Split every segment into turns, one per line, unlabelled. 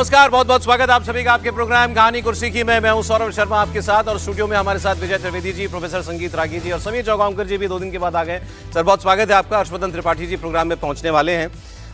नमस्कार, बहुत बहुत स्वागत आप सभी का आपके प्रोग्राम कहानी कुर्सी की। मैं हूं सौरभ शर्मा आपके साथ, और स्टूडियो में हमारे साथ विजय त्रिवेदी जी, प्रोफेसर संगीत रागी जी और समीर चौगांवकर जी भी 2 दिन के बाद आ गए। सर बहुत स्वागत है आपका। हर्षवर्धन त्रिपाठी जी प्रोग्राम में पहुंचने वाले हैं।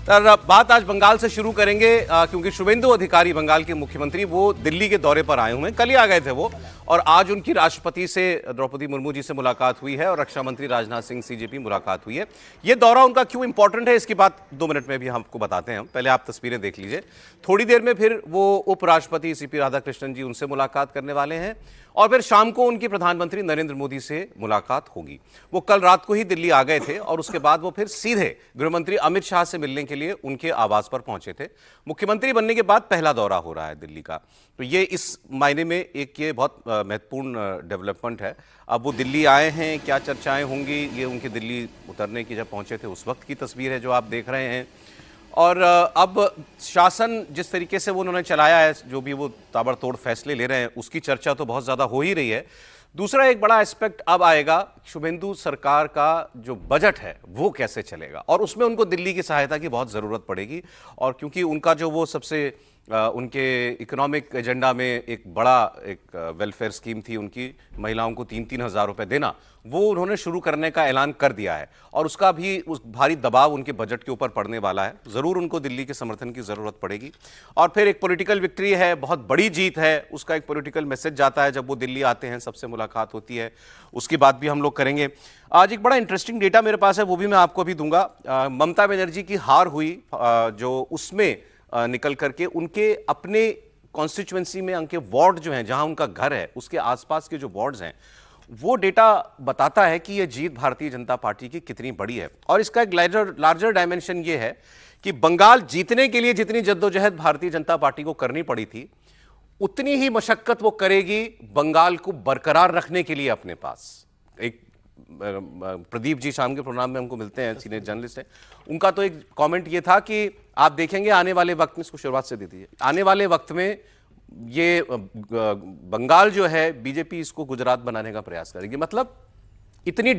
सर बात आज बंगाल से शुरू करेंगे, क्योंकि शुभेंदु अधिकारी बंगाल के मुख्यमंत्री वो दिल्ली के दौरे पर आए हुए हैं। कल ही आ गए थे वो, और आज उनकी राष्ट्रपति से द्रौपदी मुर्मू जी से मुलाकात हुई है और रक्षा मंत्री राजनाथ सिंह सीजेपी मुलाकात हुई है। ये दौरा उनका क्यों इंपॉर्टेंट है इसकी बात 2 मिनट में भी हम आपको बताते हैं। पहले आप तस्वीरें देख लीजिए। थोड़ी देर में फिर वो उपराष्ट्रपति सीपी राधाकृष्णन जी उनसे मुलाकात करने वाले हैं, और फिर शाम को उनकी प्रधानमंत्री नरेंद्र मोदी से मुलाकात होगी। वो कल रात को ही दिल्ली आ गए थे, और उसके बाद वो फिर सीधे गृहमंत्री अमित शाह से मिलने के लिए उनके आवास पर पहुंचे थे। मुख्यमंत्री बनने के बाद पहला दौरा हो रहा है दिल्ली का, तो ये इस मायने में एक ये बहुत महत्वपूर्ण डेवलपमेंट है। अब वो दिल्ली आए हैं, क्या चर्चाएं होंगी, ये उनके दिल्ली उतरने की जब पहुंचे थे उस वक्त की तस्वीर है जो आप देख रहे हैं। और अब शासन जिस तरीके से वो उन्होंने चलाया है, जो भी वो ताबड़तोड़ फैसले ले रहे हैं, उसकी चर्चा तो बहुत ज़्यादा हो ही रही है। दूसरा एक बड़ा एस्पेक्ट अब आएगा, शुभेंदु सरकार का जो बजट है वो कैसे चलेगा, और उसमें उनको दिल्ली की सहायता की बहुत ज़रूरत पड़ेगी। और क्योंकि उनका जो वो सबसे उनके इकोनॉमिक एजेंडा में एक बड़ा एक वेलफेयर स्कीम थी उनकी, महिलाओं को 3-3 हज़ार रुपये देना, वो उन्होंने शुरू करने का ऐलान कर दिया है, और उसका भी उस भारी दबाव उनके बजट के ऊपर पड़ने वाला है। ज़रूर उनको दिल्ली के समर्थन की ज़रूरत पड़ेगी। और फिर एक पॉलिटिकल विक्ट्री है, बहुत बड़ी जीत है, उसका एक पॉलिटिकल मैसेज जाता है जब वो दिल्ली आते हैं, सबसे मुलाकात होती है, उसकी बात भी हम लोग करेंगे। आज एक बड़ा इंटरेस्टिंग डेटा मेरे पास है, वो भी मैं आपको अभी दूंगा। ममता बनर्जी की हार हुई, जो उसमें निकल करके उनके अपने कॉन्स्टिट्यूएंसी में उनके वार्ड जो हैं, जहां उनका घर है, उसके आसपास के जो वार्ड्स हैं, वो डेटा बताता है कि ये जीत भारतीय जनता पार्टी की कितनी बड़ी है। और इसका एक लार्जर डायमेंशन ये है कि बंगाल जीतने के लिए जितनी जद्दोजहद भारतीय जनता पार्टी को करनी पड़ी थी, उतनी ही मशक्कत वो करेगी बंगाल को बरकरार रखने के लिए अपने पास। एक प्रदीप जी शाम के प्रोग्राम में हमको मिलते हैं, सीनियर जर्नलिस्ट हैं, उनका तो एक कमेंट ये था कि आप देखेंगे आने वाले वक्त में, इसको शुरुआत से दे दीजिए, आने वाले वक्त में ये बंगाल जो है, बीजेपी इसको गुजरात बनाने का प्रयास करेगी। मतलब इतना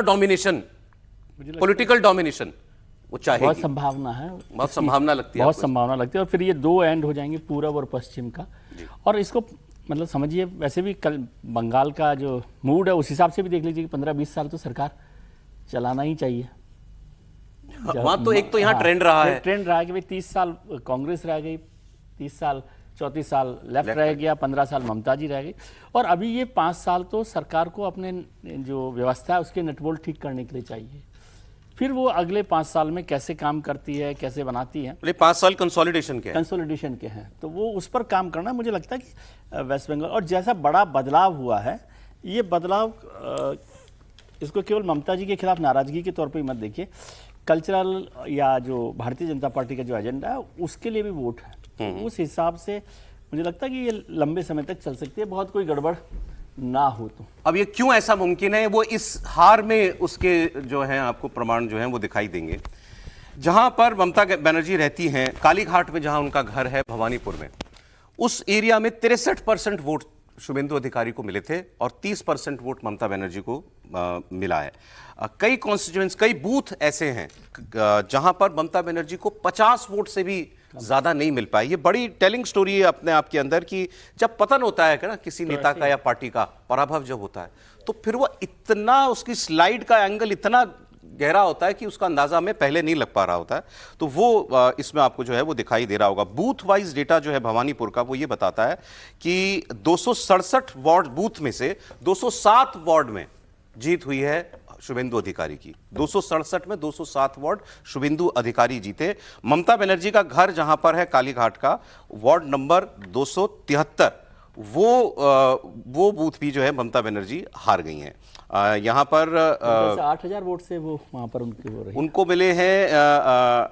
डोमिनेशन, पॉलिटिकल डोमिनेशन वो चाहेगी।
बहुत संभावना है,
बहुत संभावना लगती है,
बहुत संभावना लगती है। और फिर ये 2 एंड हो जाएंगे, पूरब और पश्चिम का। और इसको मतलब समझिए, वैसे भी कल बंगाल का जो मूड है उस हिसाब से भी देख लीजिए कि 15-20 साल तो सरकार चलाना ही चाहिए।
वहां तो एक तो यहाँ ट्रेंड रहा है,
कि भाई 30 साल कांग्रेस रह गई, 30 साल 34 साल लेफ्ट रह गया, 15 साल ममता जी रह गई, और अभी ये 5 साल तो सरकार को अपने जो व्यवस्था है उसके नटबोल्ट ठीक करने के लिए चाहिए। फिर वो अगले 5 साल में कैसे काम करती है, कैसे बनाती है।
5 साल कंसोलिडेशन
के हैं, तो वो उस पर काम करना। मुझे लगता है कि वेस्ट बंगाल, और जैसा बड़ा बदलाव हुआ है, ये बदलाव इसको केवल ममता जी के खिलाफ नाराजगी के तौर पर ही मत देखिए। कल्चरल या जो भारतीय जनता पार्टी का जो एजेंडा है उसके लिए भी वोट है, तो उस हिसाब से मुझे लगता है कि ये लंबे समय तक चल सकती है, बहुत कोई गड़बड़ ना हो तो।
अब ये क्यों ऐसा मुमकिन है, वो इस हार में उसके जो हैं आपको प्रमाण जो हैं वो दिखाई देंगे। जहां पर ममता बनर्जी रहती हैं, कालीघाट में जहां उनका घर है भवानीपुर में, उस एरिया में 63% वोट शुभेंदु अधिकारी को मिले थे, और 30% वोट ममता बनर्जी को मिला है। कई कॉन्स्टिट्यूएंट्स, कई बूथ ऐसे हैं जहां पर ममता बनर्जी को 50 वोट से भी ज्यादा नहीं मिल पाए। ये बड़ी टेलिंग स्टोरी है अपने आप के अंदर कि जब पतन होता है ना किसी नेता का या पार्टी का, पराभव जब होता है, तो फिर वो इतना, उसकी स्लाइड का एंगल इतना गहरा होता है कि उसका अंदाजा हमें पहले नहीं लग पा रहा होता है। तो वो इसमें आपको जो है वो दिखाई दे रहा होगा। बूथ वाइज डेटा जो है भवानीपुर का, वो ये बताता है कि 267 वार्ड बूथ में से 207 वार्ड में जीत हुई है शुभेंदु अधिकारी की। 267 में 207 वार्ड शुभेंदु अधिकारी जीते। ममता बनर्जी का घर जहां पर है कालीघाट का, वार्ड नंबर 273, वो बूथ भी जो है ममता बनर्जी हार गई हैं। यहाँ पर
8,000 वोट से वो वहाँ पर
उनको मिले हैं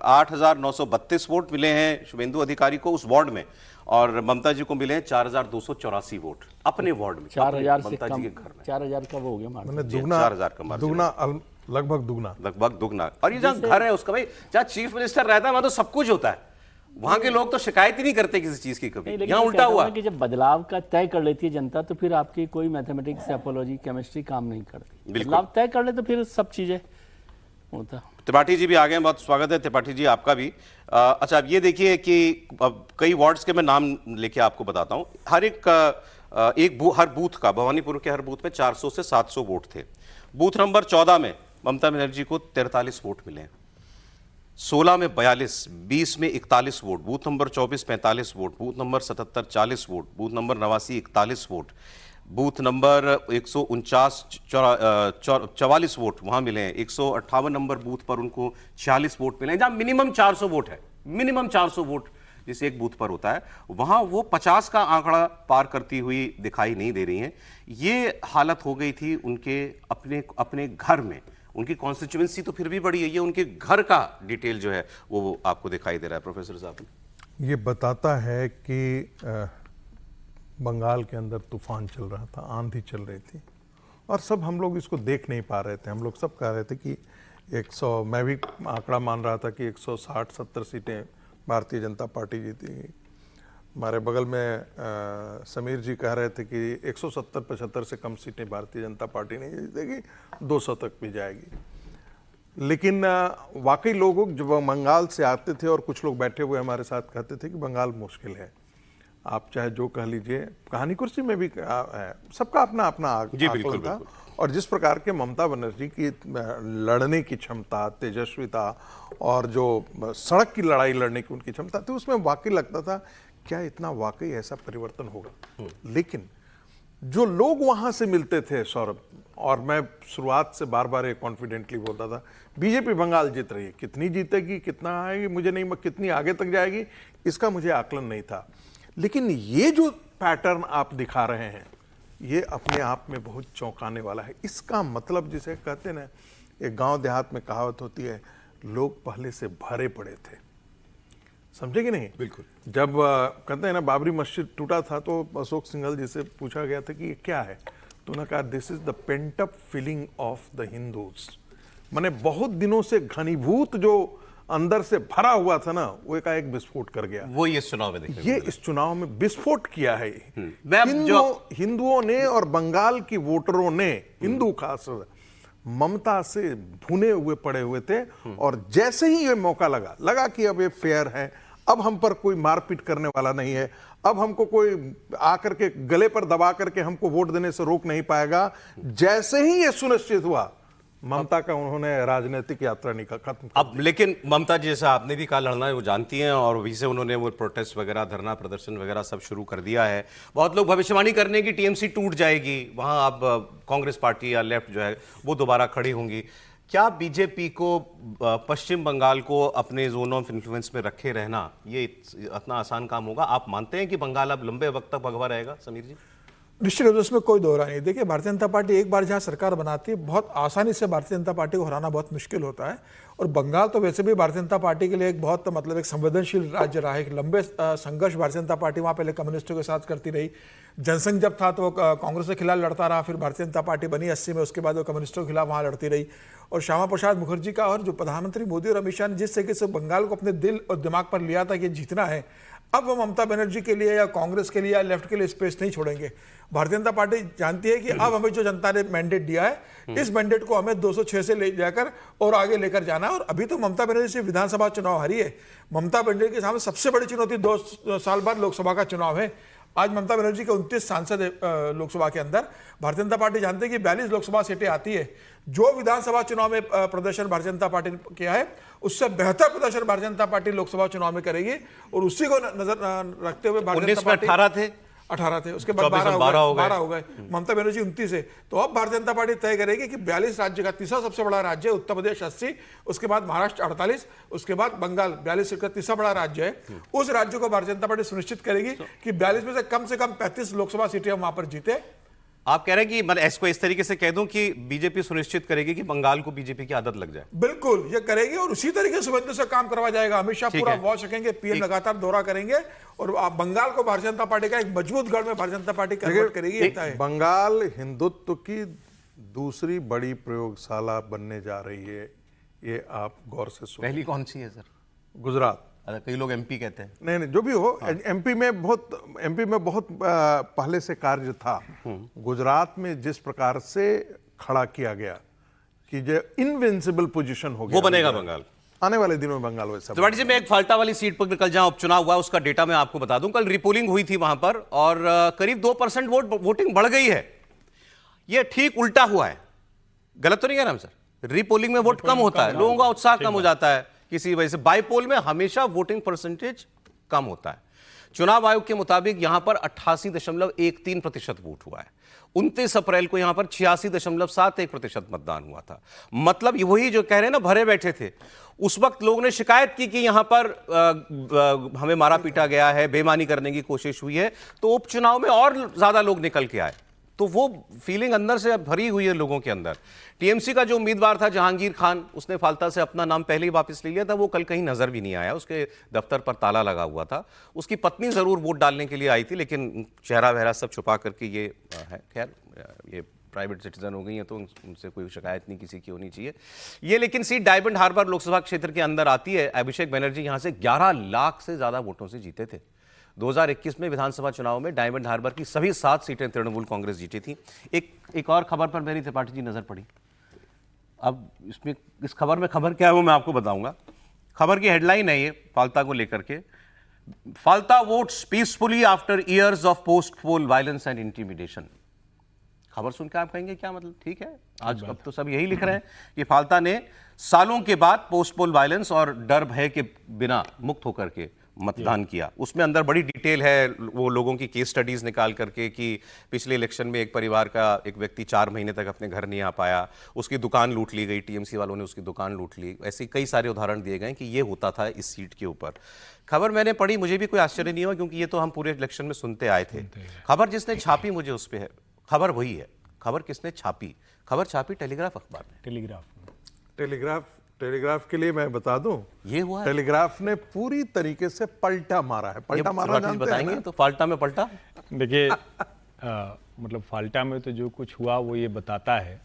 8,932 वोट मिले हैं शुभेंदु अधिकारी को उस वार्ड में, और ममता जी को मिले हैं 4,284 वोट अपने वार्ड में।
4,000 से
ममता
कम,
जी के घर में
4,000 का वो हो गया,
4,000 का
लगभग दुगना।
और ये जहाँ घर है उसका, भाई जहाँ चीफ मिनिस्टर रहता है वहां तो सब कुछ होता है, वहां के लोग तो शिकायत ही नहीं करते किसी चीज की कभी। यहाँ उल्टा हुआ
कि जब बदलाव का तय कर लेती है जनता, तो फिर आपकी कोई मैथमेटिक्स, एपोलॉजी, केमिस्ट्री काम नहीं करती। बदलाव तय कर ले तो फिर सब चीजें पूर्णतः।
त्रिपाठी जी भी आ गए हैं, बहुत स्वागत है त्रिपाठी जी आपका भी। अच्छा, अब ये देखिए कि अब कई वार्ड्स के मैं नाम लेके आपको बताता हूं। हर हर बूथ का, भवानीपुर के हर बूथ में 400 से 700 वोट थे। बूथ नंबर 14 में ममता बनर्जी को 43 वोट मिले हैं, 16 में 42, 20 में 41 vote, booth number 24 45 vote, booth number 77 40 vote, booth number 89 41 vote, booth number 149 44 vote वहां मिले हैं, 158 नंबर बूथ पर उनको 46 वोट मिले हैं। जहां मिनिमम 400 वोट है, मिनिमम 400 वोट जिस एक बूथ पर होता है, वहां वो 50 का आंकड़ा पार करती हुई दिखाई नहीं दे रही हैं। ये हालत हो गई थी उनके अपने घर में। उनकी कॉन्स्टिट्यूएंसी तो फिर भी बड़ी है, ये उनके घर का डिटेल जो है वो आपको दिखाई दे रहा है प्रोफेसर साहब।
ये बताता है कि बंगाल के अंदर तूफान चल रहा था, आंधी चल रही थी और सब हम लोग इसको देख नहीं पा रहे थे। हम लोग सब कह रहे थे कि 100, मैं भी आंकड़ा मान रहा था कि 160-70 सीटें भारतीय जनता पार्टी जीती। हमारे बगल में समीर जी कह रहे थे कि 170-75 से कम सीटें भारतीय जनता पार्टी नहीं जीतेगी, 200 तक भी जाएगी। लेकिन वाकई लोग जब बंगाल से आते थे और कुछ लोग बैठे हुए हमारे साथ कहते थे कि बंगाल मुश्किल है, आप चाहे जो कह लीजिए। कहानी कुर्सी में भी है, सबका अपना अपना आकलन था। और जिस प्रकार के ममता बनर्जी की लड़ने की क्षमता, तेजस्विता और जो सड़क की लड़ाई लड़ने की उनकी क्षमता थी, उसमें वाकई लगता था क्या इतना वाकई ऐसा परिवर्तन होगा। लेकिन जो लोग वहां से मिलते थे सौरभ, और मैं शुरुआत से बार बार कॉन्फिडेंटली बोलता था बीजेपी बंगाल जीत रही है, कितनी जीतेगी, कितना आएगी मुझे नहीं, कितनी आगे तक जाएगी इसका मुझे आकलन नहीं था। लेकिन ये जो पैटर्न आप दिखा रहे हैं ये अपने आप में बहुत चौंकाने वाला है। इसका मतलब जिसे कहते हैं ना, एक गांव देहात में कहावत होती है, लोग पहले से भरे पड़े थे, समझे कि नहीं?
बिल्कुल।
जब कहते हैं ना बाबरी मस्जिद टूटा था तो अशोक सिंघल जी से पूछा गया था कि ये क्या है, तो उन्होंने कहा this is the pent up feeling of the Hindus. माने बहुत दिनों से घनीभूत जो अंदर से भरा हुआ था ना, वो एकाएक विस्फोट कर गया।
वो ये चुनाव में देखिए,
ये इस चुनाव में विस्फोट किया है।
जो
हिंदुओं ने और बंगाल की वोटरों ने, हिंदू खास ममता से भुने हुए पड़े हुए थे। और जैसे ही ये मौका लगा कि अब ये फेयर है, अब हम पर कोई मारपीट करने वाला नहीं है, अब हमको कोई आकर के गले पर दबा करके हमको वोट देने से रोक नहीं पाएगा, जैसे ही ये सुनिश्चित हुआ, ममता का उन्होंने राजनीतिक यात्रा खत्म।
अब लेकिन ममता जी, जैसा आपने भी कहा, लड़ना है वो जानती हैं और वहीं से उन्होंने वो प्रोटेस्ट वगैरह, धरना प्रदर्शन वगैरह सब शुरू कर दिया है। बहुत लोग भविष्यवाणी करने की टीएमसी टूट जाएगी, वहां अब कांग्रेस पार्टी या लेफ्ट जो है वो दोबारा खड़ी होंगी। क्या बीजेपी को पश्चिम बंगाल को अपने जोन ऑफ इन्फ्लुएंस में रखे रहना ये इतना आसान काम होगा? आप मानते हैं कि बंगाल अब लंबे वक्त तक भगवा रहेगा? समीर जी।
निश्चित रूप से उसमें कोई दोहरा नहीं। देखिए, भारतीय जनता पार्टी एक बार जहां सरकार बनाती है, बहुत आसानी से भारतीय जनता पार्टी को हराना बहुत मुश्किल होता है। और बंगाल तो वैसे भी भारतीय जनता पार्टी के लिए एक बहुत मतलब एक संवेदनशील राज्य रहा है। एक लंबे संघर्ष भारतीय जनता पार्टी वहाँ पहले कम्युनिस्टों के साथ करती रही। जनसंघ जब था तो वो कांग्रेस के खिलाफ लड़ता रहा, फिर भारतीय जनता पार्टी बनी 80 में, उसके बाद वो कम्युनिस्टों के खिलाफ वहाँ लड़ती रही। और श्यामा प्रसाद मुखर्जी का और जो प्रधानमंत्री मोदी और अमित शाह ने जिस तरीके से बंगाल को अपने दिल और दिमाग पर लिया था कि जीतना है, अब वो ममता बनर्जी के लिए या कांग्रेस के लिए या लेफ्ट के लिए स्पेस नहीं छोड़ेंगे। भारतीय जनता पार्टी जानती है कि अब हमें जो जनता ने मैंडेट दिया है, इस मैंडेट को हमें 206 से ले जाकर और आगे लेकर जाना है। और अभी तो ममता बनर्जी से विधानसभा चुनाव हारी है। ममता बनर्जी के सामने सबसे बड़ी चुनौती 2 साल बाद लोकसभा का चुनाव है। आज ममता बनर्जी के 29 सांसद है लोकसभा के अंदर। भारतीय जनता पार्टी जानते हैं कि 42 लोकसभा सीटें आती है। जो विधानसभा चुनाव में प्रदर्शन भारतीय जनता पार्टी ने किया है, उससे बेहतर प्रदर्शन भारतीय जनता पार्टी लोकसभा चुनाव में करेगी। और उसी को नजर रखते हुए भारतीय जनता पार्टी 18 थे, उसके बाद 12 हो गए। ममता बनर्जी 29 है। तो अब भारतीय जनता पार्टी तय करेगी कि 42 राज्य का तीसरा सबसे बड़ा राज्य है उत्तर प्रदेश 80, उसके बाद महाराष्ट्र 48, उसके बाद बंगाल 42 सीट का तीसरा बड़ा राज्य है। उस राज्य को भारतीय जनता पार्टी सुनिश्चित करेगी कि 42 में से कम 35 लोकसभा सीटें वहां पर जीते।
आप कह रहे हैं कि मैं इसको इस तरीके से कह दूं कि बीजेपी सुनिश्चित करेगी कि बंगाल को बीजेपी की आदत लग जाए?
बिल्कुल, ये करेगी और उसी तरीके से काम करवा जाएगा। अमित शाह पूरा वॉच रखेंगे, पीएम लगातार दौरा करेंगे और बंगाल को भारतीय जनता पार्टी का एक मजबूत गढ़ में भारतीय जनता पार्टी कन्वर्ट करेगी।
बंगाल हिंदुत्व की दूसरी बड़ी प्रयोगशाला बनने जा रही है, ये आप गौर से सुनिए।
पहली कौन सी है सर?
गुजरात।
कई लोग एमपी कहते हैं।
नहीं, जो भी हो, एमपी में बहुत पहले से कार्य था। गुजरात में जिस प्रकार से खड़ा किया गया, कि जो इनविंसिबल पोजीशन हो गया
वो बनेगा बंगाल।
आने वाले दिनों में बंगाल वैसा
त्रिपाठी जी, मैं एक फाल्टा वाली सीट पर कल जहां उपचुनाव हुआ उसका डेटा मैं आपको बता दूं। कल रिपोलिंग हुई थी वहां पर और करीब 2% वोटिंग बढ़ गई है। यह ठीक उल्टा हुआ है। गलत तो नहीं कह रहा हम सर? रिपोलिंग में वोट कम होता है, लोगों का उत्साह कम हो जाता है किसी वजह से। बाईपोल में हमेशा वोटिंग परसेंटेज कम होता है। चुनाव आयोग के मुताबिक यहां पर 88.13% वोट हुआ है। 29 अप्रैल को यहां पर 86.71% मतदान हुआ था। मतलब वही जो कह रहे हैं ना, भरे बैठे थे। उस वक्त लोगों ने शिकायत की कि यहां पर हमें मारा पीटा गया है, बेईमानी करने की कोशिश हुई है, तो उपचुनाव में और ज्यादा लोग निकल के आए। तो वो फीलिंग अंदर से भरी हुई है लोगों के अंदर। टीएमसी का जो उम्मीदवार था जहांगीर खान, उसने फाल्टा से अपना नाम पहले ही वापस ले लिया था। वो कल कहीं नजर भी नहीं आया, उसके दफ्तर पर ताला लगा हुआ था। उसकी पत्नी जरूर वोट डालने के लिए आई थी, लेकिन चेहरा वहरा सब छुपा करके ये है। खैर, ये प्राइवेट सिटीजन हो गई है तो उनसे कोई शिकायत नहीं किसी की होनी चाहिए। ये लेकिन सीट डायमंड हार्बर लोकसभा क्षेत्र के अंदर आती है। अभिषेक बनर्जी यहां से 11 लाख से ज्यादा वोटों से जीते थे। 2021 में विधानसभा चुनाव में डायमंड हार्बर की सभी 7 सीटें तृणमूल कांग्रेस जीती थी। एक और खबर पर मेरी त्रिपाठी जी नजर पड़ी। अब इसमें इस खबर में खबर क्या है वो मैं आपको बताऊंगा। खबर की हेडलाइन है ये फाल्टा को लेकर के, Falta votes peacefully after years of post pole violence and intimidation. खबर सुन के आप कहेंगे क्या मतलब, ठीक है, आज अब तो सब यही लिख रहे हैं कि फाल्टा ने सालों के बाद पोस्ट पोल वायलेंस और डर भय के बिना मुक्त होकर के मतदान किया। उसमें अंदर बड़ी डिटेल है, वो लोगों की केस स्टडीज निकाल करके कि पिछले इलेक्शन में एक परिवार का एक व्यक्ति 4 महीने तक अपने घर नहीं आ पाया, उसकी दुकान लूट ली गई, टीएमसी वालों ने उसकी दुकान लूट ली। ऐसे कई सारे उदाहरण दिए गए कि ये होता था इस सीट के ऊपर। खबर मैंने पढ़ी, मुझे भी कोई आश्चर्य नहीं हुआ क्योंकि ये तो हम पूरे इलेक्शन में सुनते आए थे। खबर जिसने छापी मुझे उस पर है, खबर वही है। खबर किसने छापी? खबर छापी टेलीग्राफ अखबार ने।
टेलीग्राफ के लिए मैं बता दूं,
ये हुआ है।
टेलीग्राफ ने पूरी तरीके से पलटा मारा है। पलटा मारा जानते हैं
बताएंगे
ना?
तो फाल्टा में पलटा।
देखिए मतलब फाल्टा में तो जो कुछ हुआ वो ये बताता है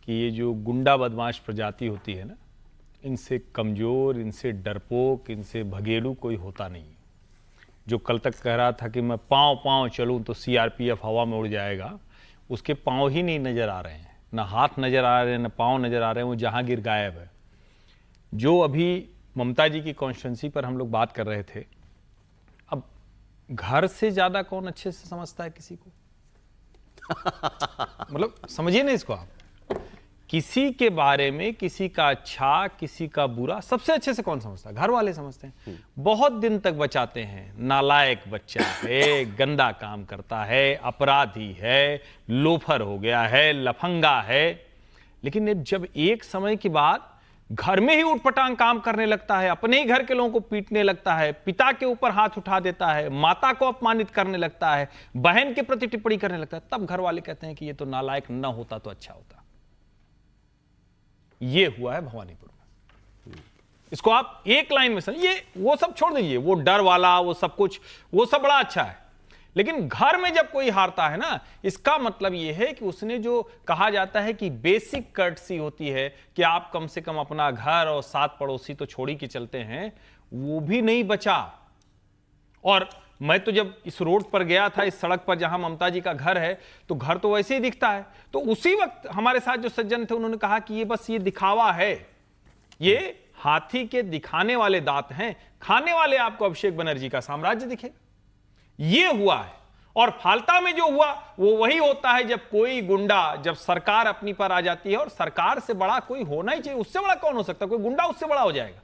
कि ये जो गुंडा बदमाश प्रजाति होती है ना, इनसे कमज़ोर, इनसे डरपोक, इनसे भगेड़ू कोई होता नहीं। जो कल तक कह रहा था कि मैं पाँव पाँव चलूँ तो सीआरपीएफ हवा में उड़ जाएगा, उसके पाँव ही नहीं नज़र आ रहे हैं, ना हाथ नज़र आ रहे हैं, ना पाँव नज़र आ रहे हैं। वो जहांगीर गायब है। जो अभी ममता जी की कॉन्स्टिट्यूंसी पर हम लोग बात कर रहे थे, अब घर से ज़्यादा कौन अच्छे से समझता है किसी को? मतलब समझिए ना इसको आप, किसी के बारे में किसी का अच्छा किसी का बुरा सबसे अच्छे से कौन समझता है? घर वाले समझते हैं। बहुत दिन तक बचाते हैं, नालायक बच्चा है, गंदा काम करता है, अपराधी है, लोफर हो गया है, लफंगा है। लेकिन जब एक समय के बाद घर में ही उठपटांग काम करने लगता है, अपने ही घर के लोगों को पीटने लगता है, पिता के ऊपर हाथ उठा देता है, माता को अपमानित करने लगता है, बहन के प्रति टिप्पणी करने लगता है, तब घर वाले कहते हैं कि ये तो नालायक न होता तो अच्छा होता। ये हुआ है भवानीपुर में। इसको आप एक लाइन में समझिए। वो सब छोड़ दीजिए, वो डर वाला वो सब कुछ, वो सब बड़ा अच्छा है। लेकिन घर में जब कोई हारता है ना, इसका मतलब यह है कि उसने जो कहा जाता है कि बेसिक कर्टसी होती है कि आप कम से कम अपना घर और 7 पड़ोसी तो छोड़ ही के चलते हैं, वो भी नहीं बचा। और मैं तो जब इस रोड पर गया था, इस सड़क पर जहां ममता जी का घर है, तो घर तो वैसे ही दिखता है। तो उसी वक्त हमारे साथ जो सज्जन थे उन्होंने कहा कि ये बस ये दिखावा है, ये हाथी के दिखाने वाले दांत हैं, खाने वाले आपको अभिषेक बनर्जी का साम्राज्य दिखेगा। ये हुआ है। और फाल्टा में जो हुआ वो वही होता है जब कोई गुंडा, जब सरकार अपनी पर आ जाती है, और सरकार से बड़ा कोई होना ही चाहिए। उससे बड़ा कौन हो सकता है? कोई गुंडा उससे बड़ा हो जाएगा।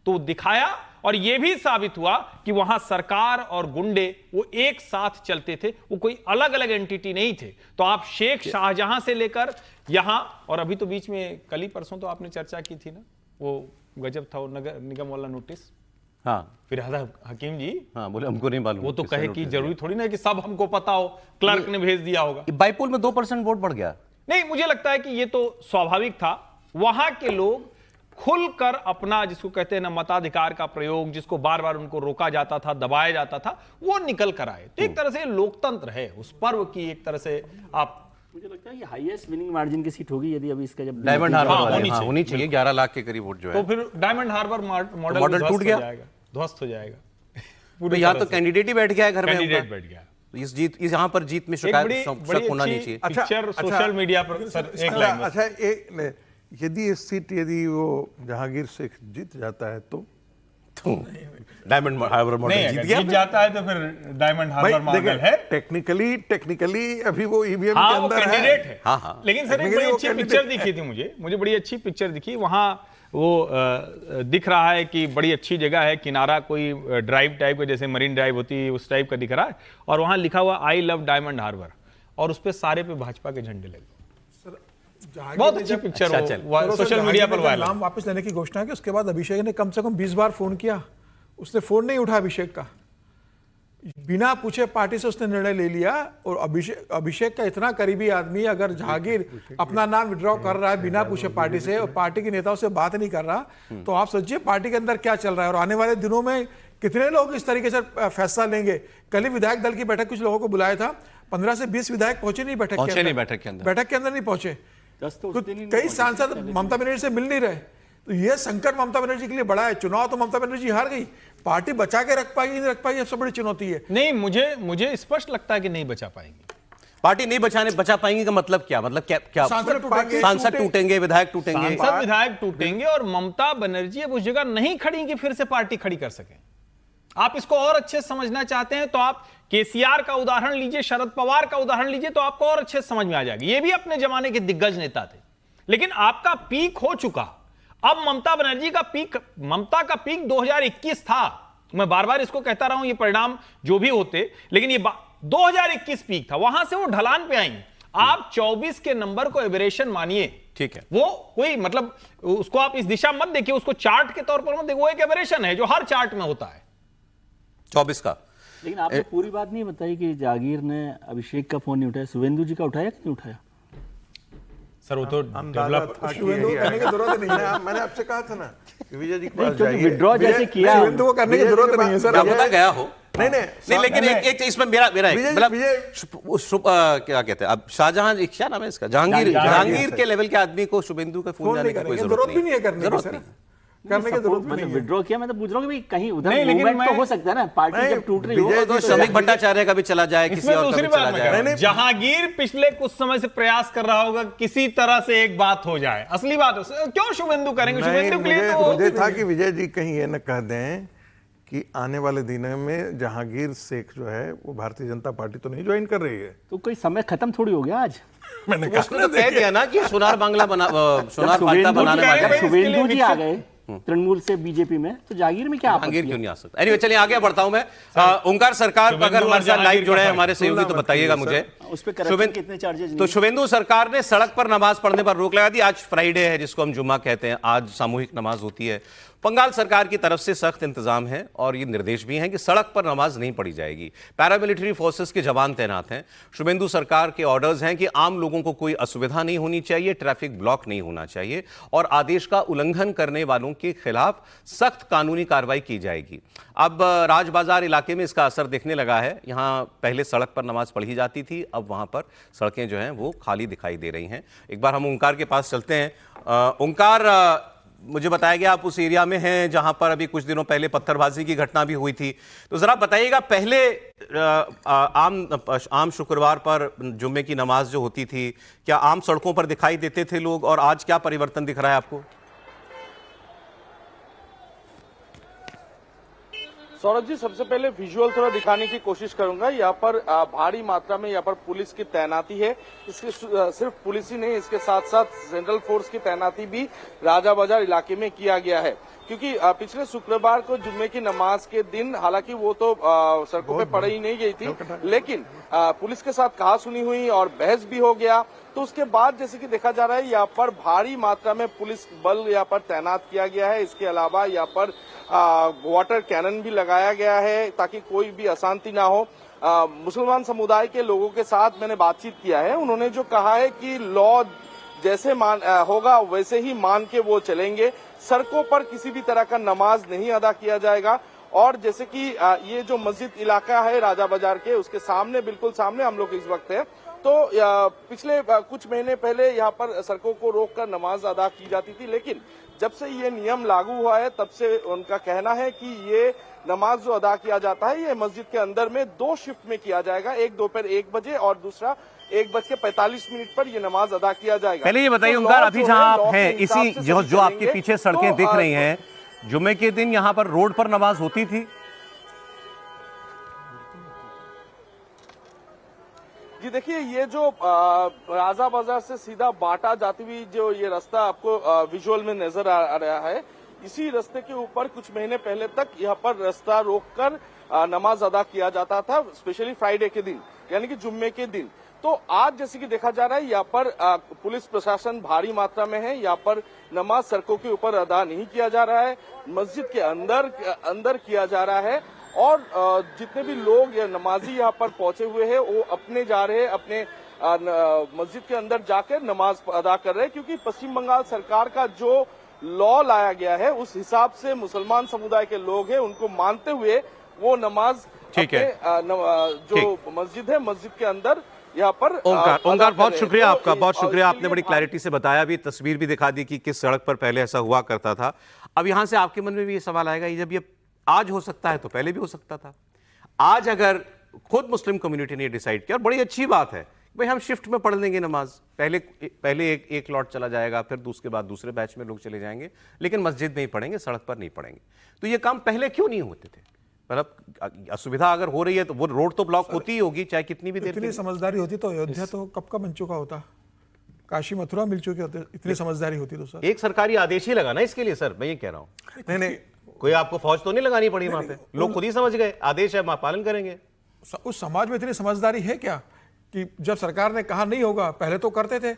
तो दिखाया, और यह भी साबित हुआ कि वहां सरकार और गुंडे वो एक साथ चलते थे, वो कोई अलग अलग एंटिटी नहीं थे। तो आप शेख शाहजहां से लेकर यहां, और अभी तो बीच में कल ही परसों तो आपने चर्चा की थी ना, वो गजब था वो नगर निगम वाला नोटिस।
हाँ,
फिरहाद हकीम जी,
हाँ, बोले हमको नहीं मालूम।
वो तो कहे कि जरूरी थोड़ी ना कि सब हमको पता हो, क्लर्क ने भेज दिया होगा।
बाईपोल में 2% वोट बढ़ गया।
नहीं, मुझे लगता है कि ये तो स्वाभाविक था। वहां के लोग खुलकर अपना, जिसको कहते हैं ना मताधिकार का प्रयोग, जिसको बार बार उनको रोका जाता था, दबाया जाता था, वो निकल कर आए। तो एक तरह से लोकतंत्र है, उस पर्व की एक तरह से आप,
मुझे लगता है ये हाईएस्ट विनिंग मार्जिन की सीट होगी यदि अभी इसका जब
डायमंड हार्बर
हाँ,
वाले, हाँ, होनी चाहिए 11 लाख के करीब वोट जो है।
तो फिर डायमंड हार्बर मॉडल
टूट गया,
ध्वस्त हो जाएगा।
तो यहाँ तो कैंडिडेट ही बैठ गया है घर में,
कैंडिडेट बैठ गया।
इस जीत, इस यहाँ पर जीत में शिकायत शक होना नहीं चाहिए।
पिक्चर सोशल मीडिया पर सर, एक लाइन में।
अच्छा, यदि ये सीट यदि वो जहांगीर शेख जीत जाता है तो
डायमंड हार्बर मॉडल
नहीं,
जीत
अगर
गया
जीत जाता है तो फिर डायमंड हार्बर मॉडल है।
टेक्निकली अभी वो ईवीएम के
हाँ, वो
अंदर
कैंडिडेट
है।
है।
हाँ, हाँ।
लेकिन सर एक
Technically
बड़ी
वो
अच्छी
candidate
पिक्चर दिखी थी मुझे बड़ी अच्छी पिक्चर दिखी। वहाँ वो दिख रहा है कि बड़ी अच्छी जगह है, किनारा कोई ड्राइव टाइप का, जैसे मरीन ड्राइव होती है उस टाइप का दिख रहा है, और वहाँ लिखा हुआ आई लव डायमंड हार्बर, और उस पे सारे पे भाजपा के झंडे लगे। बहुत अच्छी पिक्चर
अच्छा,
सोशल मीडिया पर वायरल।
नाम वापस लेने की घोषणा की, उसके बाद अभिषेक ने कम से कम 20 बार फोन किया, उसने फोन नहीं उठा अभिषेक का, बिना पूछे पार्टी से उसने निर्णय ले लिया। और अभिषेक का इतना करीबी आदमी अगर जहांगीर अपना नाम विड्रॉ कर रहा है बिना पूछे पार्टी से, और पार्टी के नेताओं से बात नहीं कर रहा, तो आप सोचिए पार्टी के अंदर क्या चल रहा है। और आने वाले दिनों में कितने लोग इस तरीके से फैसला लेंगे। कल ही विधायक दल की बैठक कुछ लोगों को बुलाया था, 15 से 20 विधायक पहुंचे नहीं बैठक के अंदर, बैठक के अंदर नहीं पहुंचे। कई सांसद ममता बनर्जी से मिल नहीं रहे। तो यह संकट ममता बनर्जी के लिए बड़ा है। चुनाव तो ममता बनर्जी हार गई, पार्टी बचा के रख पाएगी नहीं रख पाएगी, सबसे बड़ी चुनौती है।
नहीं, मुझे स्पष्ट लगता है कि नहीं बचा पाएंगी
पार्टी। नहीं बचा पाएंगी का मतलब क्या? मतलब क्या सांसद टूटेंगे, विधायक टूटेंगे,
सांसद विधायक टूटेंगे, और ममता बनर्जी अब उस जगह नहीं खड़ी कि फिर से पार्टी खड़ी कर सके। आप इसको और अच्छे से समझना चाहते हैं तो आप केसीआर का उदाहरण लीजिए, शरद पवार का उदाहरण लीजिए, तो आपको और अच्छे से समझ में आ जाएगी। ये भी अपने जमाने के दिग्गज नेता थे, लेकिन आपका पीक हो चुका। अब ममता बनर्जी का पीक, ममता का पीक 2021 था। मैं बार बार इसको कहता रहा हूं, ये परिणाम जो भी होते, लेकिन ये 2021 पीक था, वहां से वो ढलान पे आई। आप 24 के नंबर को एबरेशन मानिए,
ठीक है,
वो कोई मतलब उसको आप इस दिशा मत देखिए, उसको चार्ट के तौर पर मत देखिए, वो एक एबरेशन है जो हर चार्ट में होता है
24 का।
लेकिन आपने पूरी बात नहीं बताई कि जहांगीर ने अभिषेक का फोन नहीं उठाया, शुभेंदु जी का उठाया कि नहीं उठाया?
सर वो तो डेवलप
करने की जरूरत नहीं है।
मैंने आपसे कहा था ना कि विजय जी
विड्रॉ जैसे किया,
शुभेंदु को करने की जरूरत नहीं है सर।
पता गया हो
नहीं,
लेकिन एक इसमें मेरा मतलब क्या कहते हैं अब, शाहजहां, क्या नाम है इसका, जहांगीर के लेवल के आदमी को शुभेंदु का फोन जाने की कोई
जरूरत भी नहीं है करने की जरूरत भी
मतलब विड्रॉ किया। मैं तो पूछ रहा हूँ कि कहीं उधर
नहीं, लेकिन
मूवमेंट तो हो सकता है ना, पार्टी जब टूट रही हो
तो श्रमिक भट्टाचार्य का भी चला जाए, किसी और का भी चला जाए।
जहांगीर पिछले कुछ समय से प्रयास कर रहा होगा किसी तरह से एक बात हो जाए, असली बात क्यों शुभेंदु करेंगे? शुभेंदु के लिए तो
मुझे था कि विजय जी कहीं ये न कह दें कि आने वाले दिनों में जहांगीर शेख जो है वो भारतीय जनता पार्टी तो नहीं ज्वाइन कर रही है।
तो कोई समय खत्म थोड़ी हो गया आज।
मैंने
तो कह दिया ना कि सोनार बांग्ला सोनार फाल्टा बनाने वाले
शुभेंदु जी आ गए तृणमूल से बीजेपी में, तो जागीर में क्या
जहांगीर क्यों नहीं आ सकता? एनीवे, चलिए आगे बढ़ता हूं मैं। ओंकार सरकार अगर हमारे साथ लाइव जुड़े हैं हमारे सहयोगी तो बताइएगा मुझे,
उस पे करप्शन कितने चार्जेस?
तो शुभेंदु सरकार ने सड़क पर नमाज पढ़ने पर रोक लगा दी। आज फ्राइडे है जिसको हम जुम्मा कहते हैं, आज सामूहिक नमाज होती है। बंगाल सरकार की तरफ से सख्त इंतजाम है और ये निर्देश भी हैं कि सड़क पर नमाज नहीं पढ़ी जाएगी। पैरामिलिट्री फोर्सेस के जवान तैनात हैं। शुभेंदु सरकार के ऑर्डर्स हैं कि आम लोगों को कोई असुविधा नहीं होनी चाहिए, ट्रैफिक ब्लॉक नहीं होना चाहिए, और आदेश का उल्लंघन करने वालों के खिलाफ सख्त कानूनी कार्रवाई की जाएगी। अब राज बाजार इलाके में इसका असर दिखने लगा है। यहाँ पहले सड़क पर नमाज पढ़ी जाती थी, अब वहां पर सड़कें जो हैं वो खाली दिखाई दे रही हैं। एक बार हम ओंकार के पास चलते हैं। ओंकार, मुझे बताया गया आप उस एरिया में हैं जहां पर अभी कुछ दिनों पहले पत्थरबाजी की घटना भी हुई थी, तो जरा बताइएगा, पहले आम शुक्रवार पर जुम्मे की नमाज जो होती थी, क्या आम सड़कों पर दिखाई देते थे लोग, और आज क्या परिवर्तन दिख रहा है आपको?
सौरभ जी, सबसे पहले विजुअल थोड़ा दिखाने की कोशिश करूंगा। यहाँ पर भारी मात्रा में यहाँ पर पुलिस की तैनाती है। इसके सिर्फ पुलिस ही नहीं, इसके साथ साथ सेंट्रल फोर्स की तैनाती भी राजा बाजार इलाके में किया गया है, क्योंकि पिछले शुक्रवार को जुम्मे की नमाज के दिन हालांकि वो तो सड़कों पे पढ़ी नहीं गई थी, लेकिन पुलिस के साथ कहासुनी हुई और बहस भी हो गया। तो उसके बाद जैसे कि देखा जा रहा है, यहाँ पर भारी मात्रा में पुलिस बल यहाँ पर तैनात किया गया है। इसके अलावा यहाँ पर वाटर कैनन भी लगाया गया है ताकि कोई भी अशांति ना हो। मुसलमान समुदाय के लोगों के साथ मैंने बातचीत किया है, उन्होंने जो कहा है कि लॉ जैसे होगा वैसे ही मान के वो चलेंगे। सड़कों पर किसी भी तरह का नमाज नहीं अदा किया जाएगा। और जैसे कि ये जो मस्जिद इलाका है राजा बाजार के, उसके सामने, बिल्कुल सामने हम लोग इस वक्त है, तो पिछले कुछ महीने पहले यहाँ पर सड़कों को रोककर नमाज अदा की जाती थी, लेकिन जब से ये नियम लागू हुआ है तब से उनका कहना है कि ये नमाज जो अदा किया जाता है ये मस्जिद के अंदर में 2 शिफ्ट में किया जाएगा, एक दोपहर 1 बजे और दूसरा 1:45 पर ये नमाज अदा किया जाएगा।
पहले ये बताइए
तो
ओंकार,
लॉ
अभी
जो
जहां
है,
आप
लॉ के
हैं
हिसाब
इसी
से
जो
सभी
जो आपके
चलेंगे।
पीछे सड़कें
तो,
दिख रही हैं, जुम्मे के दिन यहां पर रोड पर नमाज होती थी?
जी देखिए, ये जो राजा बाजार से सीधा बाटा जाती हुई जो ये रास्ता आपको विजुअल में नजर आ रहा है, इसी रास्ते के ऊपर कुछ महीने पहले तक यहाँ पर रास्ता रोककर नमाज अदा किया जाता था, स्पेशली फ्राइडे के दिन, यानी कि जुम्मे के दिन। तो आज जैसे कि देखा जा रहा है, यहाँ पर पुलिस प्रशासन भारी मात्रा में है। यहाँ पर नमाज सड़कों के ऊपर अदा नहीं किया जा रहा है, मस्जिद के अंदर किया जा रहा है। और जितने भी लोग या नमाजी यहाँ पर पहुंचे हुए हैं, वो अपने जा रहे हैं, अपने मस्जिद के अंदर जाकर नमाज अदा कर रहे हैं, क्योंकि पश्चिम बंगाल सरकार का जो लॉ लाया गया है, उस हिसाब से मुसलमान समुदाय के लोग हैं, उनको मानते हुए वो नमाज
ठीक है।
जो मस्जिद है, मस्जिद के अंदर यहाँ पर
ओंकार बहुत शुक्रिया आपका, बहुत
और
शुक्रिया।
इसके
आपने
लिए
बड़ी क्लैरिटी से बताया, भी तस्वीर भी दिखा दी कि किस सड़क पर पहले ऐसा हुआ करता था। अब यहां से आपके मन में भी ये सवाल आएगा, जब ये आज हो सकता है तो पहले भी हो सकता था। आज अगर खुद मुस्लिम कम्युनिटी ने डिसाइड किया, और बड़ी अच्छी बात है, भाई हम शिफ्ट में पढ़ लेंगे नमाज, पहले एक लॉट चला जाएगा, फिर उसके बाद दूसरे बैच में लोग चले जाएंगे, लेकिन मस्जिद में ही पढ़ेंगे, सड़क पर नहीं पढ़ेंगे। तो ये काम पहले क्यों नहीं होते थे? मतलब असुविधा अगर हो रही है तो वो रोड तो ब्लॉक होती ही होगी, चाहे कितनी भी देर
इतनी समझदारी होती तो अयोध्या तो कब का बन चुका होता, काशी मथुरा मिल चुके होते। इतनी समझदारी होती तो सर
एक सरकारी आदेश ही लगा ना इसके लिए। सर मैं ये कह रहा हूं,
नहीं नहीं,
कोई आपको फौज तो नहीं लगानी पड़ी वहां पे, लोग खुद ही समझ गए आदेश है, पालन करेंगे।
उस समाज में इतनी समझदारी है क्या कि जब सरकार ने कहा नहीं होगा, पहले तो करते थे,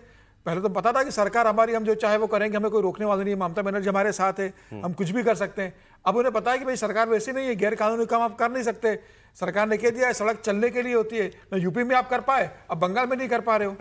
पहले तो पता था कि सरकार हमारी, हम जो चाहे वो करेंगे, हमें कोई रोकने वाला नहीं है, ममता बनर्जी हमारे साथ है, हम कुछ भी कर सकते हैं। अब उन्हें पता है कि भाई सरकार वैसी नहीं है, गैर कानूनी काम आप कर नहीं सकते। सरकार ने कह दिया है सड़क चलने के लिए होती है, ना यूपी में आप कर पाए, अब बंगाल में नहीं कर पा रहे हो।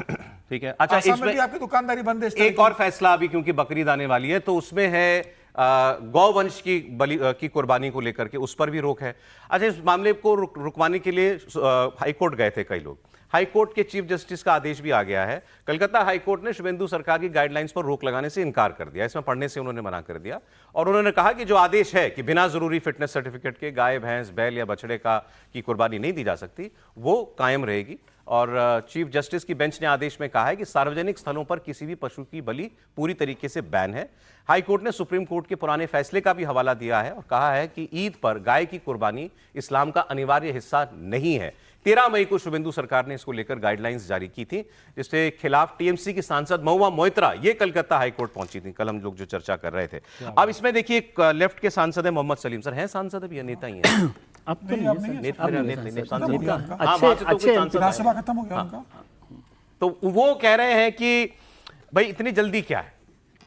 ठीक है, अच्छा
आसाम में
इसमें
भी आपकी दुकानदारी बंद है। इस तरह
एक और फैसला अभी, क्योंकि बकरीद आने वाली है, तो उसमें है गौवंश की की कुर्बानी को लेकर के, उस पर भी रोक है। अच्छा, इस मामले को रुकवाने के लिए हाईकोर्ट गए थे कई लोग। हाईकोर्ट के चीफ जस्टिस का आदेश भी आ गया है। कलकत्ता हाईकोर्ट ने शुभेंदु सरकार की गाइडलाइंस पर रोक लगाने से इनकार कर दिया, इसमें पढ़ने से उन्होंने मना कर दिया। और उन्होंने कहा कि जो आदेश है कि बिना जरूरी फिटनेस सर्टिफिकेट के गाय, भैंस, बैल या बछड़े की कुर्बानी नहीं दी जा सकती, वो कायम रहेगी। और चीफ जस्टिस की बेंच ने आदेश में कहा है कि सार्वजनिक स्थलों पर किसी भी पशु की बलि पूरी तरीके से बैन है। हाईकोर्ट ने सुप्रीम कोर्ट के पुराने फैसले का भी हवाला दिया है और कहा है कि ईद पर गाय की कुर्बानी इस्लाम का अनिवार्य हिस्सा नहीं है। 13 मई को शुभेंदु सरकार ने इसको लेकर गाइडलाइंस जारी की थी, जिसके खिलाफ टीएमसी की सांसद महुआ मोइत्रा ये कलकत्ता हाईकोर्ट पहुंची थी। कल हम लोग जो चर्चा कर रहे थे। अब इसमें देखिए, एक लेफ्ट के सांसद है मोहम्मद सलीम। सर हैं सांसद अभी या नेता ही हैं?
अब तो नहीं है सर।
विधानसभा खत्म हो गया उनका।
तो वो कह रहे हैं कि भाई इतनी जल्दी क्या है,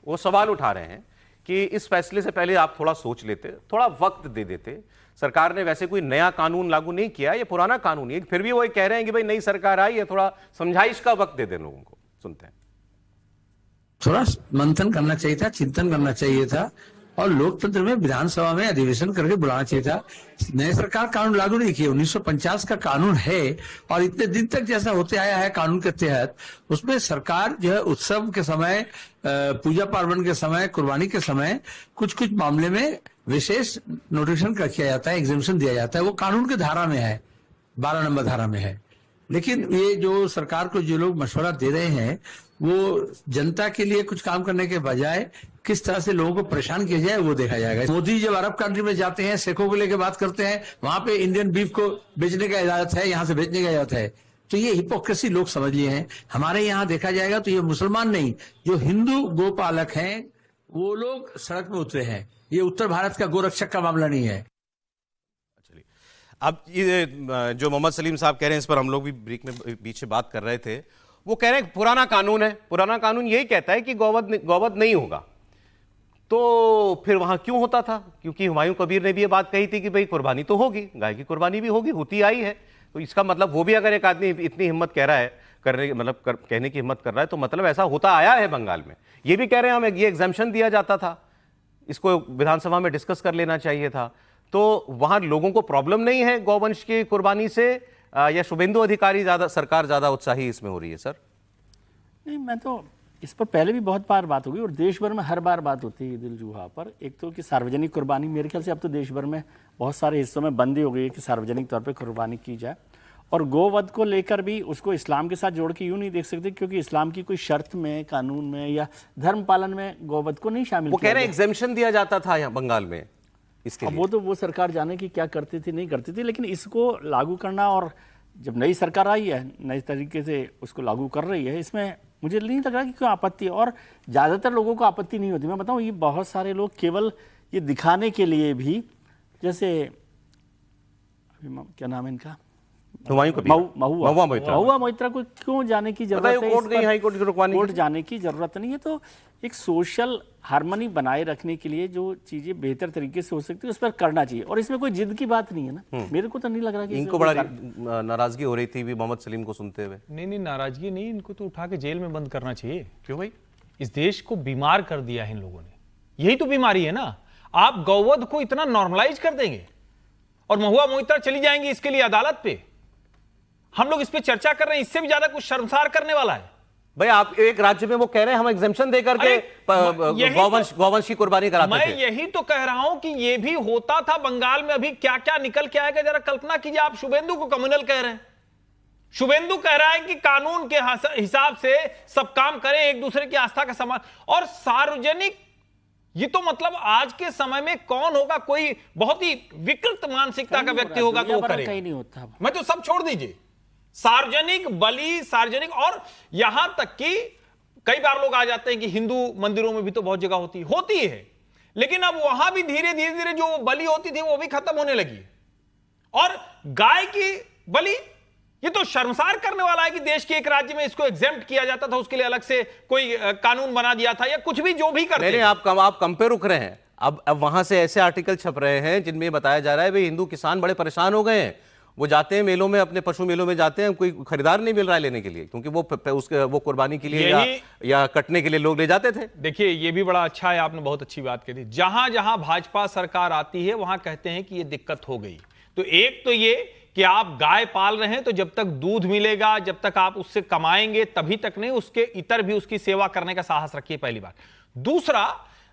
वो सवाल उठा रहे हैं कि इस फैसले से पहले आप थोड़ा सोच लेते, थोड़ा वक्त दे देते। सरकार ने वैसे कोई नया कानून लागू नहीं किया, ये पुराना कानून है, फिर भी वो कह रहे हैं कि भाई नई सरकार आई है, थोड़ा समझाइश का वक्त दे दें लोगों को। सुनते हैं।
थोड़ा मंथन करना चाहिए था, चिंतन करना चाहिए था, और लोकतंत्र में विधानसभा में अधिवेशन करके बुलाना चाहिए था। नई सरकार कानून लागू नहीं किया, 1950 का कानून है, और इतने दिन तक जैसा होते आया है कानून के तहत, उसमें सरकार जो है उत्सव के समय, पूजा पार्वण के समय, कुर्बानी के समय कुछ कुछ मामले में विशेष नोटिफिकेशन किया जाता है, एग्जामिशन दिया जाता है, वो कानून के धारा में है, 12 नंबर धारा में है। लेकिन ये जो सरकार को जो लोग मशवरा दे रहे हैं, वो जनता के लिए कुछ काम करने के बजाय किस तरह से लोगों को परेशान किया जाए वो देखा जाएगा। मोदी जब अरब कंट्री में जाते हैं, सिखों को लेकर बात करते हैं, वहां पे इंडियन बीफ को बेचने का इजाजत है, यहाँ से बेचने का इजाजत है। तो ये हिपोक्रेसी लोग समझ लिए हैं। हमारे यहाँ देखा जाएगा तो ये मुसलमान नहीं, जो हिंदू गोपालक हैं वो लोग सड़क में उतरे हैं। ये उत्तर भारत का गोरक्षक का मामला नहीं है।
अब ये जो मोहम्मद सलीम साहब कह रहे हैं, इस पर हम लोग भी ब्रेक में बीच में बात कर रहे थे। वो कह रहे हैं पुराना कानून है, पुराना कानून यही कहता है कि गौवध नहीं होगा, तो फिर वहां क्यों होता था? क्योंकि हुमायूं कबीर ने भी ये बात कही थी कि भाई कुर्बानी तो होगी, गाय की कुर्बानी भी होगी, होती आई है। तो इसका मतलब वो भी अगर एक आदमी इतनी हिम्मत कह रहा है, कहने की हिम्मत कर रहा है, तो मतलब ऐसा होता आया है बंगाल में। ये भी कह रहे हैं हमें ये एग्जाम्पशन दिया जाता था, इसको विधानसभा में डिस्कस कर लेना चाहिए था। तो वहां लोगों को प्रॉब्लम नहीं है गौवंश की कुर्बानी से, या शुभेंदु अधिकारी सरकार ज्यादा उत्साही इसमें हो रही है? सर
नहीं, मैं तो इस पर पहले भी बहुत बार बात होगी और देश भर में हर बार बात होती है ईद उल जुहा पर। एक तो कि सार्वजनिक कुर्बानी, मेरे ख्याल से अब तो देश भर में बहुत सारे हिस्सों में बंदी हो गई है कि सार्वजनिक तौर पे कुर्बानी की जाए। और गोवध को लेकर भी उसको इस्लाम के साथ जोड़ के यूं नहीं देख सकते, क्योंकि इस्लाम की कोई शर्त में, कानून में या धर्म पालन में गोवध को नहीं शामिल
वो
किया
कह रहे हैं
गया।
एग्जेम्पशन दिया जाता था यहाँ बंगाल में इसके
अब
लिए।
वो तो वो सरकार जाने की क्या करती थी नहीं करती थी, लेकिन इसको लागू करना, और जब नई सरकार आई है नए तरीके से उसको लागू कर रही है, इसमें मुझे नहीं लग रहा कि क्यों आपत्ति है। और ज़्यादातर लोगों को आपत्ति नहीं होती। मैं बताऊँ, ये बहुत सारे लोग केवल ये दिखाने के लिए भी, जैसे क्या नाम है इनका,
हुमायूं कबीर, महुआ मोइत्रा।
महुआ मोइत्रा को क्यों जाने की जरूरत
बताइए,
है?
कोर्ट
इस
गई,
पर
हाई कोर्ट की रुकवाने
कोर्ट
की।
जाने की जरूरत नहीं है। तो एक सोशल हार्मनी बनाए रखने के लिए जो चीजें बेहतर तरीके से हो सकती है उस पर करना चाहिए, और इसमें कोई जिद की बात नहीं है ना। मेरे को तो नहीं लग रहा कि
इनको बड़ा नाराजगी हो रही थी भी मोहम्मद सलीम को सुनते हुए।
नहीं, नाराजगी नहीं, इनको तो उठा के जेल में बंद करना चाहिए।
क्यों भाई?
इस देश को बीमार कर दिया है इन लोगों ने, यही तो बीमारी है ना। आप गौवध को इतना नॉर्मलाइज कर देंगे और महुआ मोइत्रा चली जाएंगी इसके लिए अदालत पे। हम लोग इस पे चर्चा कर रहे हैं, इससे भी ज्यादा कुछ शर्मसार करने वाला है।
भाई आप एक राज्य में वो कह रहे हैं हम एग्जेम्पशन देकर के गौवंश की कुर्बानी कराते
मैं
थे।
यही तो कह रहा हूं कि ये भी होता था बंगाल में। अभी क्या क्या निकल के आएगा जरा कल्पना कीजिए। आप शुभेंदु को कम्युनल कह रहे हैं। शुभेंदु कह रहा है कि कानून के हिसाब से सब काम करें, एक दूसरे की आस्था का सम्मान और सार्वजनिक। ये तो मतलब आज के समय में कौन होगा, कोई बहुत ही विकृत मानसिकता का व्यक्ति होगा तो वो करेगा।
कहीं नहीं होता।
मैं तो सब छोड़ दीजिए, सार्वजनिक बलि, सार्वजनिक, और यहां तक कि कई बार लोग आ जाते हैं कि हिंदू मंदिरों में भी तो बहुत जगह होती है, लेकिन अब वहां भी धीरे धीरे जो बलि होती थी वो भी खत्म होने लगी। और गाय की बलि, ये तो शर्मसार करने वाला है कि देश के एक राज्य में इसको एग्जेम्प्ट किया जाता था, उसके लिए अलग से कोई कानून बना दिया था, या कुछ भी जो भी करते
नहीं, आप कम पे रुक रहे हैं। अब वहां से ऐसे आर्टिकल छप रहे हैं जिनमें बताया जा रहा है भाई हिंदू किसान बड़े परेशान हो गए हैं। वो जाते हैं मेलों में, अपने पशु मेलों में जाते हैं, कोई खरीदार नहीं मिल रहा है लेने के लिए, क्योंकि वो कुर्बानी के लिए या कटने के लिए लोग ले जाते थे।
देखिए, ये भी बड़ा अच्छा है, आपने बहुत अच्छी बात कही। जहां जहां भाजपा सरकार आती है वहां कहते हैं कि ये दिक्कत हो गई। तो एक तो ये कि आप गाय पाल रहे हैं तो जब तक दूध मिलेगा, जब तक आप उससे कमाएंगे तभी तक नहीं, उसके इतर भी उसकी सेवा करने का साहस रखिए, पहली बात। दूसरा,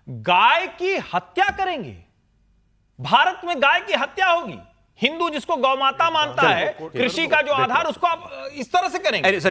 गाय की हत्या करेंगे, भारत में गाय की हत्या होगी। हिंदू जिसको गौ माता मानता है, कृषि का जो आधार, उसको आप इस तरह से करेंगे।